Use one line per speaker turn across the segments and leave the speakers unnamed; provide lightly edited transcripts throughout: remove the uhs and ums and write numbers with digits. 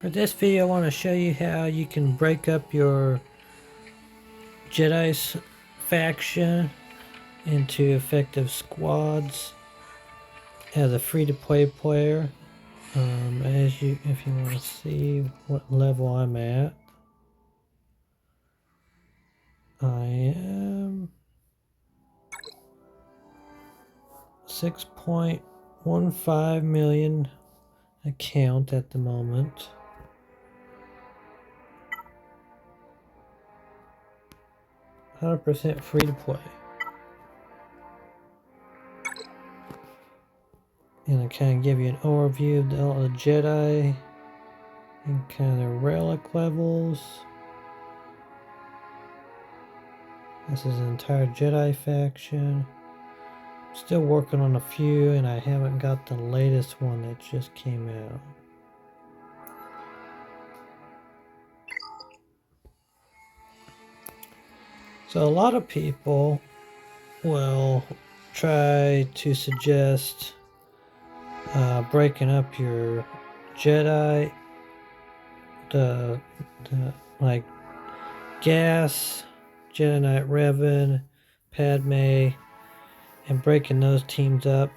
For this video, I want to show you how you can break up your Jedi Faction into effective squads as a free-to-play player. If you want to see what level I'm at, I am 6.15 million account at the moment. 100% free to play. And I kind of give you an overview of all the Jedi and kind of relic levels. This is an entire Jedi faction. Still working on a few, and I haven't got the latest one that just came out. So a lot of people will try to suggest breaking up your Jedi, the like Gas, Jedi Knight Revan, Padme, and breaking those teams up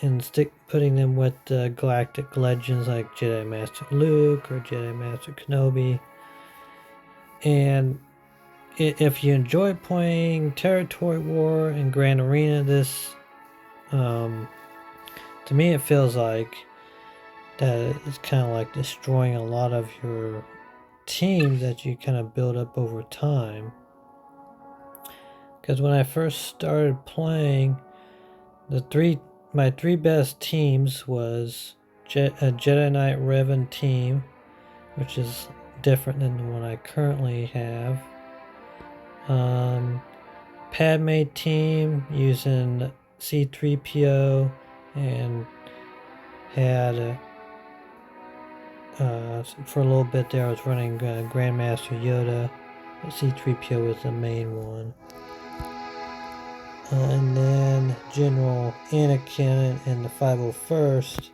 and putting them with galactic legends like Jedi Master Luke or Jedi Master Kenobi. And if you enjoy playing Territory War and Grand Arena, this to me it feels like that it's kind of like destroying a lot of your teams that you kind of build up over time. Because when I first started playing, my three best teams was a Jedi Knight Revan team, which is different than the one I currently have. Padme team using C3PO, and had for a little bit there I was running Grandmaster Yoda, but C3PO was the main one. And then General Anakin and the 501st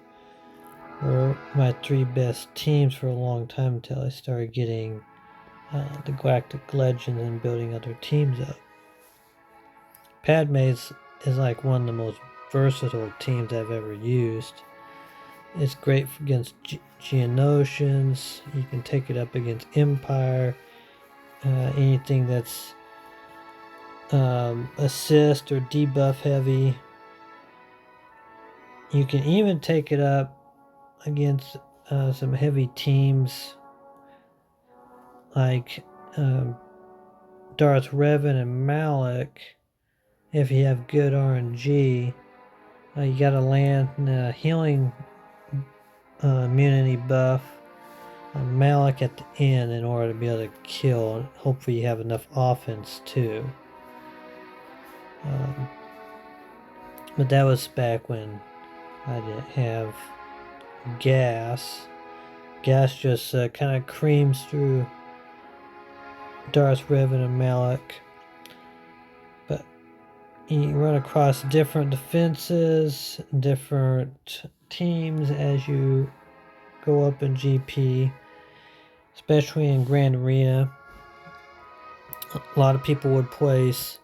were my three best teams for a long time until I started getting the Galactic Legends and building other teams up. Padme is like one of the most versatile teams I've ever used. It's great against Geonosians. You can take it up against Empire. Anything that's assist or debuff heavy. You can even take it up against some heavy teams like Darth Revan and Malak. If you have good RNG, you gotta land a healing immunity buff on Malak at the end in order to be able to kill. Hopefully you have enough offense too. But that was back when I didn't have gas. Gas just kind of creams through Darth Revan and Malak. But you run across different defenses, different teams as you go up in GP, especially in Grand Arena. A lot of people would place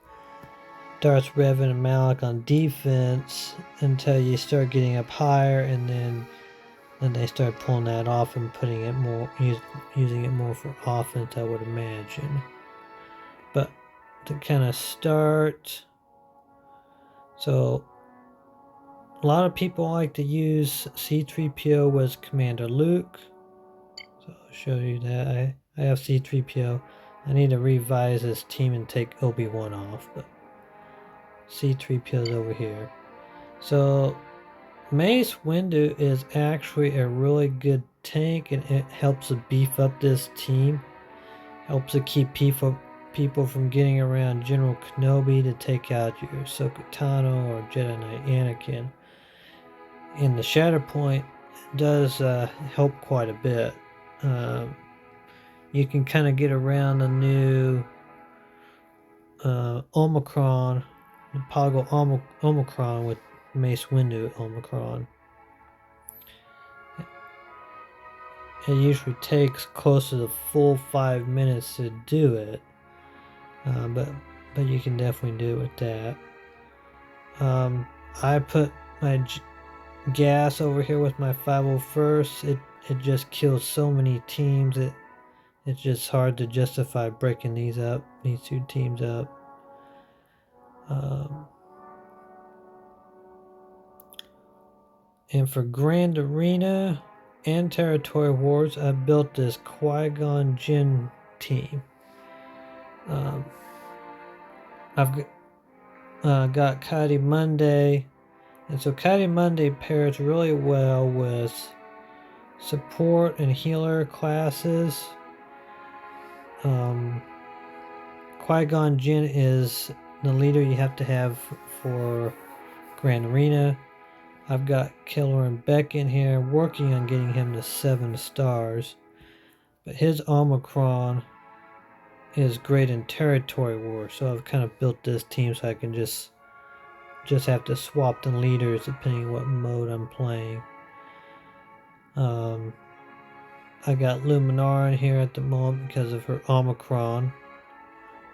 Darth Revan and Malak on defense until you start getting up higher, and then they start pulling that off and putting it more, using it more for offense, I would imagine. But to kind of start, so a lot of people like to use C3PO with Commander Luke. So I'll show you that. I have C3PO. I need to revise this team and take Obi-Wan off, but C3PO is over here. So Mace Windu is actually a really good tank, and it helps to beef up this team. Helps to keep people from getting around General Kenobi to take out your Ahsoka Tano or Jedi Knight Anakin. And the Shatterpoint does help quite a bit. You can kind of get around the new Omicron, the Poggle Omicron with Mace Windu Omicron. it usually takes close to the full 5 minutes to do it, but you can definitely do it with that. I put my gas over here with my 501st. It just kills so many teams. It's just hard to justify breaking these two teams up. And for Grand Arena and Territory Wars, I built this Qui-Gon Jinn team. I've got Kadi Monday, and so Kadi Monday pairs really well with support and healer classes. Qui-Gon Jinn is the leader you have to have for Grand Arena. I've got Killer and Beck in here working on getting him to 7 stars, but his Omicron is great in Territory War, so I've kind of built this team so I can just have to swap the leaders depending what mode I'm playing. I got Luminar in here at the moment because of her Omicron,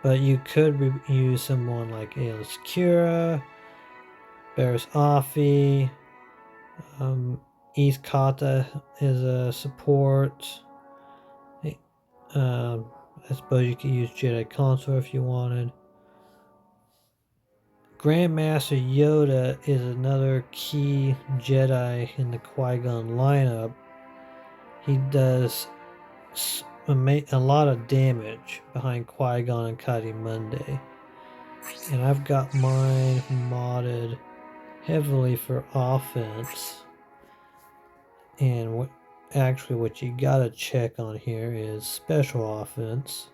but you could use someone like Aelis Kira, Barris Offee, East Kata is a support. I suppose you could use Jedi Consort if you wanted. Grandmaster Yoda is another key Jedi in the Qui-Gon lineup. He does a lot of damage behind Qui-Gon and Kadi Monday. And I've got mine modded heavily for offense. And what you gotta check on here is special offense,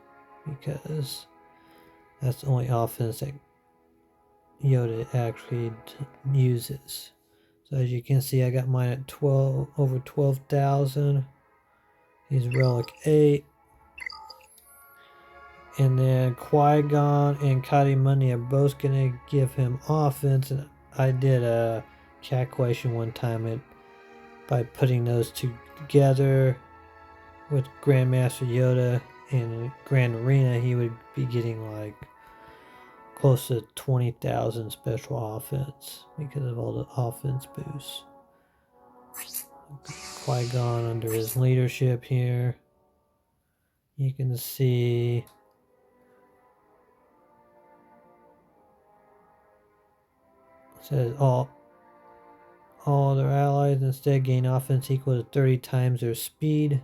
because that's the only offense that Yoda actually uses. So as you can see, I got mine at over 12,000. He's Relic 8. And then Qui-Gon and Kadi Monday are both gonna give him offense, and I did a calculation one time by putting those two together with Grandmaster Yoda and Grand Arena, he would be getting like close to 20,000 special offense because of all the offense boosts. Qui-Gon under his leadership here, you can see it says all other allies instead gain offense equal to 30 times their speed,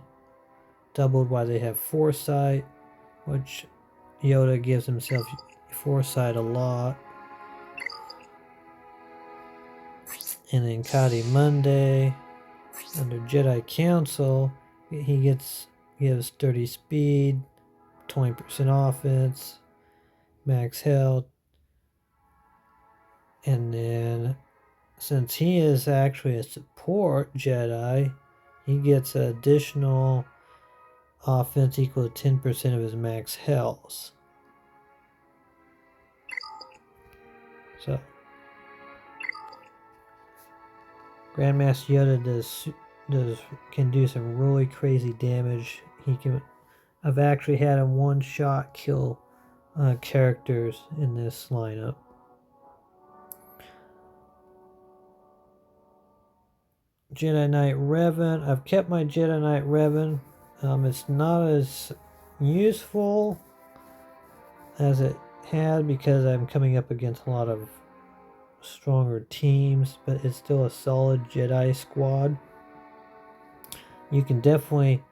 doubled while they have foresight, which Yoda gives himself foresight a lot. And then Kadi Monday under Jedi Council, he gives 30 speed, 20% offense, max health, and then since he is actually a support Jedi, he gets an additional offense equal to 10% of his max health. So Grandmaster Yoda can do some really crazy damage. I've actually had him one shot kill characters in this lineup. Jedi Knight Revan. I've kept my Jedi Knight Revan. It's not as useful as it had because I'm coming up against a lot of stronger teams, but it's still a solid Jedi Squad. You can definitely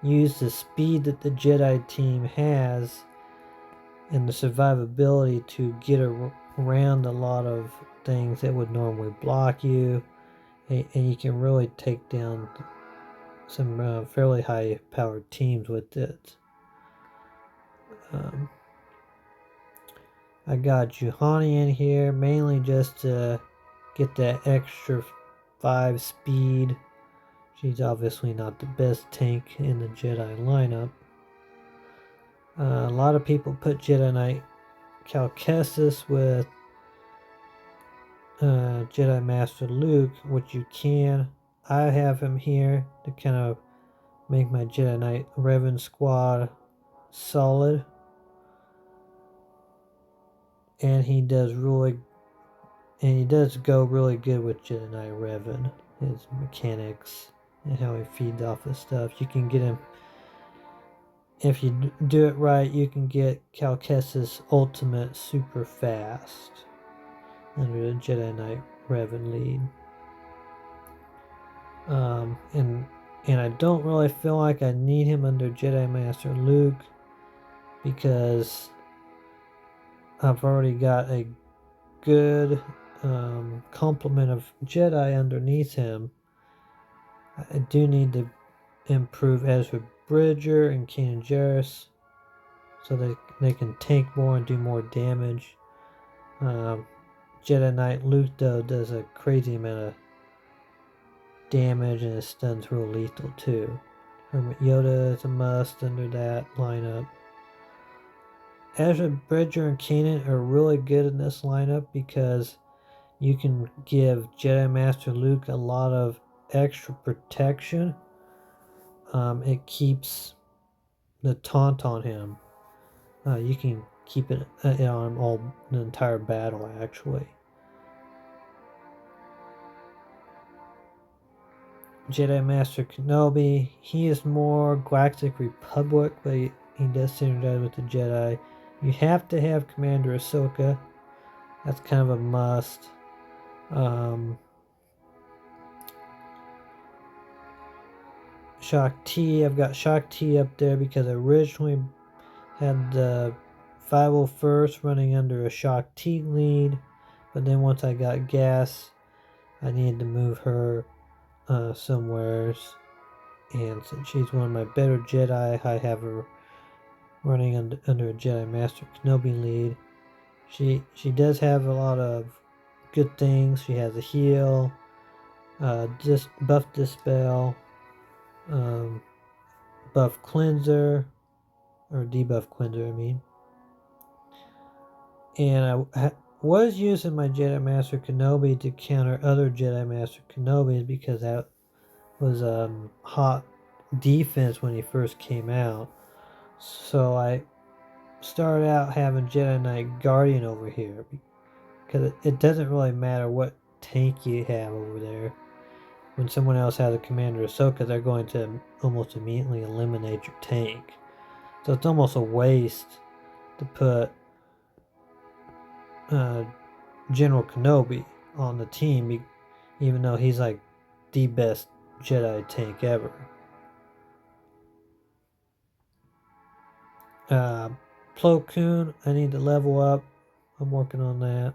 use the speed that the Jedi team has and the survivability to get around a lot of things that would normally block you, and you can really take down some fairly high powered teams with it. I got Juhani in here mainly just to get that extra 5 speed. She's obviously not the best tank in the Jedi lineup. A lot of people put Jedi Knight Cal Kestis with Jedi Master Luke, which you can. I have him here to kind of make my Jedi Knight Revan squad solid. And he does go really good with Jedi Knight Revan. His mechanics and how he feeds off his stuff. You can get him, if you do it right, you can get Cal Kestis ultimate super fast under the Jedi Knight Revan lead. And I don't really feel like I need him under Jedi Master Luke, because I've already got a good complement of Jedi underneath him. I do need to improve Ezra Bridger and Kanan Jarrus so that they can tank more and do more damage. Jedi Knight Luke, though, does a crazy amount of damage, and his stun's real lethal too. Hermit Yoda is a must under that lineup. Ezra Bridger and Kanan are really good in this lineup because you can give Jedi Master Luke a lot of extra protection. It keeps the taunt on him. You can keep it on him all the entire battle, actually. Jedi Master Kenobi, he is more Galactic Republic, but he does synergize with the Jedi. You have to have Commander Ahsoka. That's kind of a must. Shaak Ti, I've got Shaak Ti up there because I originally had the 501st running under a Shaak Ti lead, but then once I got gas, I needed to move her somewheres, and since she's one of my better Jedi, I have her running under a Jedi Master Kenobi lead. She does have a lot of good things. She has a heal, just buff dispel, buff cleanser, or debuff cleanser, I mean. And I was using my Jedi Master Kenobi to counter other Jedi Master Kenobis because that was hot defense when he first came out. So I started out having Jedi Knight Guardian over here because it doesn't really matter what tank you have over there. When someone else has a Commander Ahsoka, they're going to almost immediately eliminate your tank. So it's almost a waste to put General Kenobi on the team, even though he's like the best Jedi tank ever. Plo Koon, I need to level up. I'm working on that.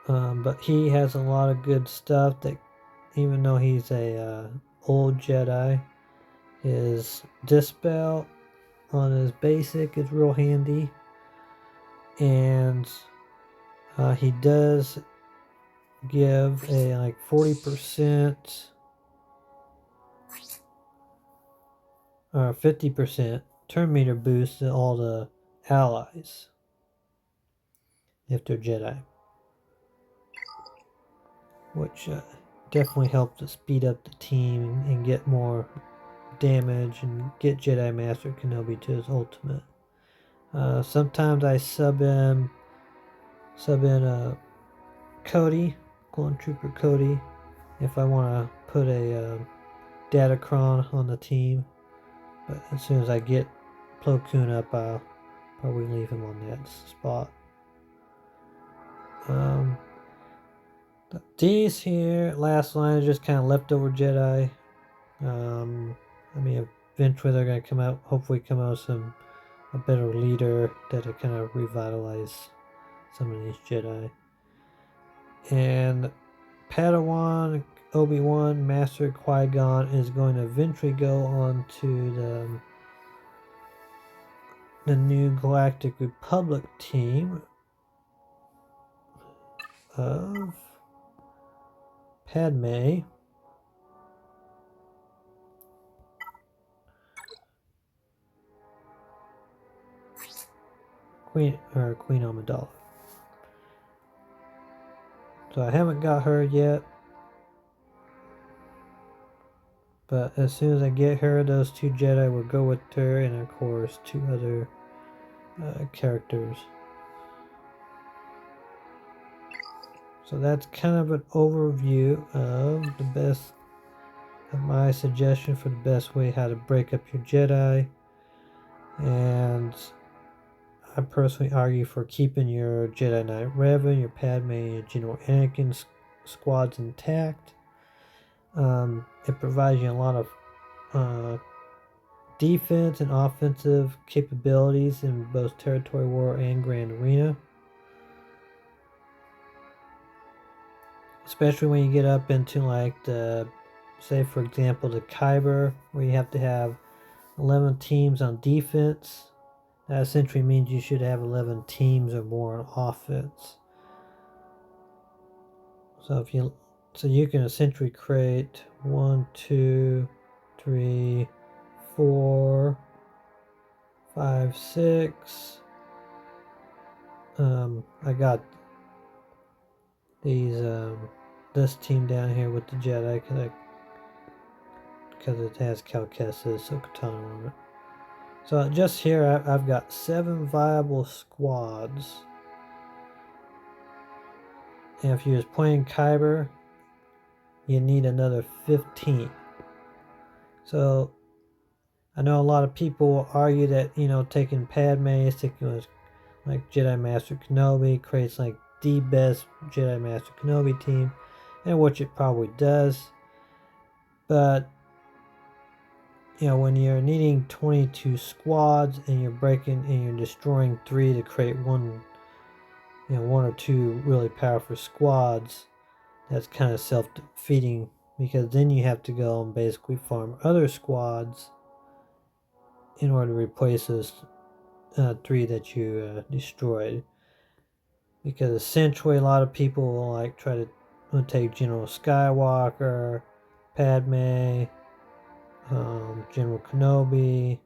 But he has a lot of good stuff that, even though he's a old Jedi, his dispel on his basic is real handy, and he does give a like 40% or 50% turn meter boost to all the allies if they're Jedi, which definitely helps to speed up the team and get more damage and get Jedi Master Kenobi to his ultimate. Sometimes I sub in Cody, Clone Trooper Cody, if I want to put a Datacron on the team. But as soon as I get Plo Koon up, I'll probably leave him on that spot. These here, last line, is just kind of leftover Jedi. I mean, eventually they're going to come out, hopefully come out with a better leader that'll kind of revitalize some of these Jedi. And Padawan Obi-Wan Master Qui-Gon is going to eventually go on to the new Galactic Republic team of Padme, Queen Amidala. So I haven't got her yet. But as soon as I get her, those 2 Jedi will go with her, and of course 2 other characters. So that's kind of an overview of the best, of my suggestion for the best way how to break up your Jedi. And I personally argue for keeping your Jedi Knight Revan, your Padme, and your General Anakin squads intact. It provides you a lot of defense and offensive capabilities in both Territory War and Grand Arena. Especially when you get up into like the, say for example, the Kyber, where you have to have 11 teams on defense. That essentially means you should have 11 teams or more on offense. So you can essentially create 1, 2, 3, 4, 5, 6. I got these this team down here with the Jedi because it has Cal Kestis, so Katana on it. So just here I've got 7 viable squads. And if you're just playing Kyber, you need another 15. So I know a lot of people argue that, you know, taking Padme, sticking with like Jedi Master Kenobi creates like the best Jedi Master Kenobi team, and which it probably does. But you know, when you're needing 22 squads and you're breaking and you're destroying 3 to create one or 2 really powerful squads, that's kind of self-defeating, because then you have to go and basically farm other squads in order to replace those 3 that you destroyed. Because essentially a lot of people will like try to take General Skywalker, Padme, General Kenobi,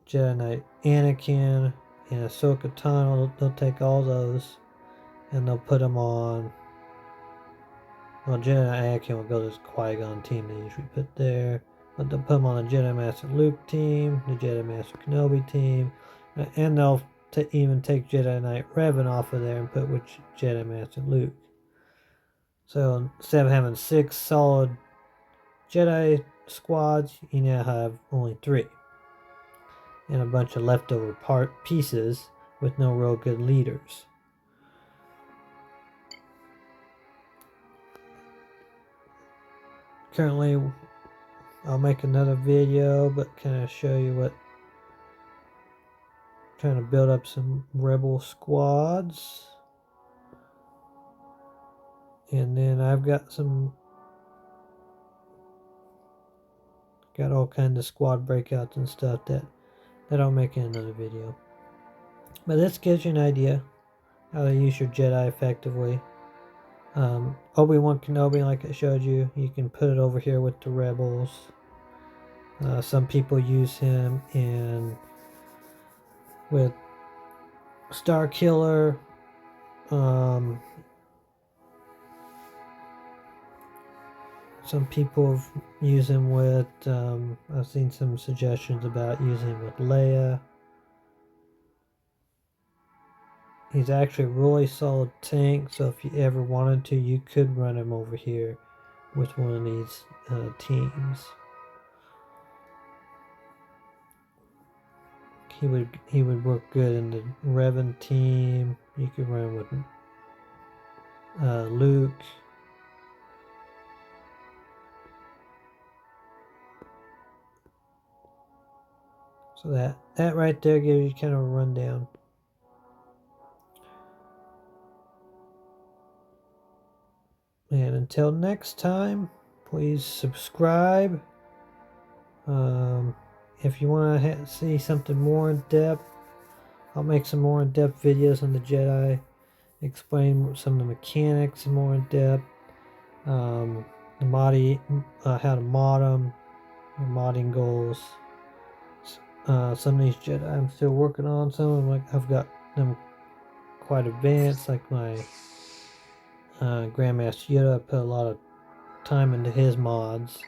Jedi Knight Anakin, and Ahsoka Tano. They'll take all those and they'll put them on. Well, Jedi Knight Anakin will go to the Qui-Gon team they usually put there. But they'll put them on the Jedi Master Luke team, the Jedi Master Kenobi team, and they'll even take Jedi Knight Revan off of there and put with Jedi Master Luke. So instead of having 6 solid Jedi squads, you now have only 3. And a bunch of leftover pieces with no real good leaders. Currently, I'll make another video, but kind of show you what, trying to build up some rebel squads. And then I've got all kinds of squad breakouts and stuff that I'll make in another video. But this gives you an idea how to use your Jedi effectively. Obi-Wan Kenobi, like I showed you, you can put it over here with the rebels. Some people use him with Star Killer. Some people use him with, I've seen some suggestions about using him with Leia. He's actually a really solid tank, so if you ever wanted to, you could run him over here with one of these teams. He would work good in the Revan team. You could run him with Luke. So that right there gives you kind of a rundown. And until next time, please subscribe. If you want to see something more in depth, I'll make some more in depth videos on the Jedi, explain some of the mechanics more in depth, the how to mod them, your modding goals. Some of these Jedi I'm still working on. Some of them, I've got them quite advanced, like my Grandmaster Yoda. I put a lot of time into his mods.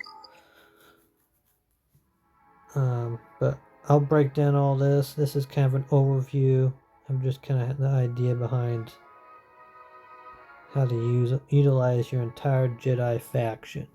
But I'll break down all this. This is kind of an overview of just kind of the idea behind how to utilize your entire Jedi faction.